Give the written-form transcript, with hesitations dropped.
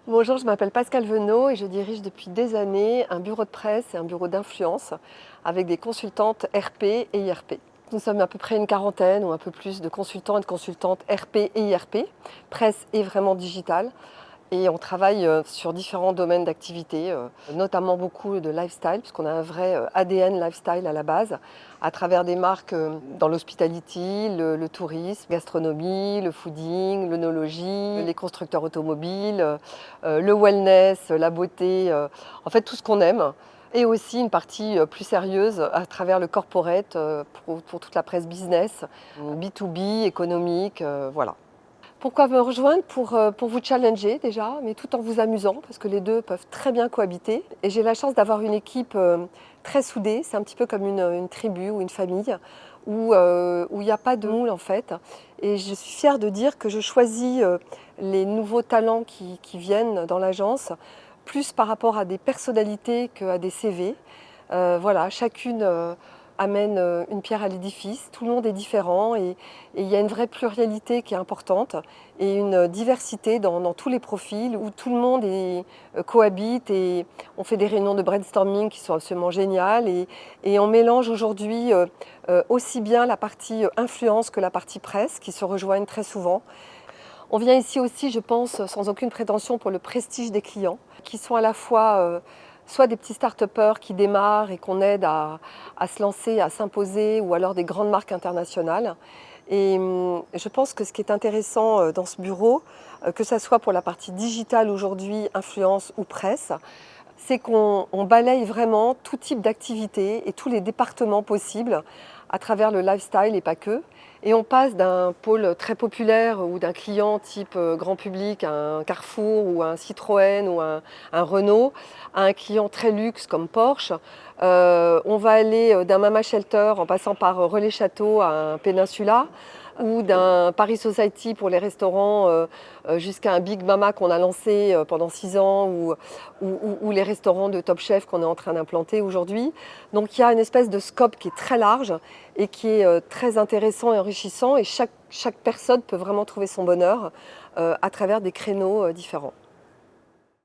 Bonjour, je m'appelle Pascal Venot et je dirige depuis des années un bureau de presse et un bureau d'influence avec des consultantes RP et IRP. Nous sommes à peu près une quarantaine ou un peu plus de consultants et de consultantes RP et IRP, presse et vraiment digital. Et on travaille sur différents domaines d'activité, notamment beaucoup de lifestyle, puisqu'on a un vrai ADN lifestyle à la base, à travers des marques dans l'hospitality, le tourisme, gastronomie, le fooding, l'œnologie, les constructeurs automobiles, le wellness, la beauté, en fait tout ce qu'on aime. Et aussi une partie plus sérieuse à travers le corporate pour toute la presse business, B2B, économique, voilà. Pourquoi me rejoindre? Pour vous challenger déjà, mais tout en vous amusant, parce que les 2 peuvent très bien cohabiter. Et j'ai la chance d'avoir une équipe, très soudée. C'est un petit peu comme une tribu ou une famille où il y a pas de moule en fait. Et je suis fière de dire que je choisis, les nouveaux talents qui viennent dans l'agence, plus par rapport à des personnalités qu'à des CV. Voilà, chacune, amène, une pierre à l'édifice. Tout le monde est différent et il y a une vraie pluralité qui est importante et une diversité dans tous les profils où tout le monde cohabite et on fait des réunions de brainstorming qui sont absolument géniales et on mélange aujourd'hui, aussi bien la partie, influence que la partie presse qui se rejoignent très souvent. On vient ici aussi, je pense, sans aucune prétention pour le prestige des clients, qui sont à la fois soit des petits start-upers qui démarrent et qu'on aide à se lancer, à s'imposer, ou alors des grandes marques internationales. Et je pense que ce qui est intéressant dans ce bureau, que ce soit pour la partie digitale aujourd'hui, influence ou presse, c'est qu'on balaye vraiment tout type d'activité et tous les départements possibles à travers le lifestyle et pas que. Et on passe d'un pôle très populaire ou d'un client type grand public, un Carrefour ou un Citroën ou un Renault, à un client très luxe comme Porsche. On va aller d'un Mama Shelter en passant par Relais Château à un Peninsula ou d'un Paris Society pour les restaurants jusqu'à un Big Mama qu'on a lancé pendant 6 ans ou les restaurants de Top Chef qu'on est en train d'implanter aujourd'hui. Donc il y a une espèce de scope qui est très large et qui est très intéressant et enrichissant et chaque personne peut vraiment trouver son bonheur à travers des créneaux différents.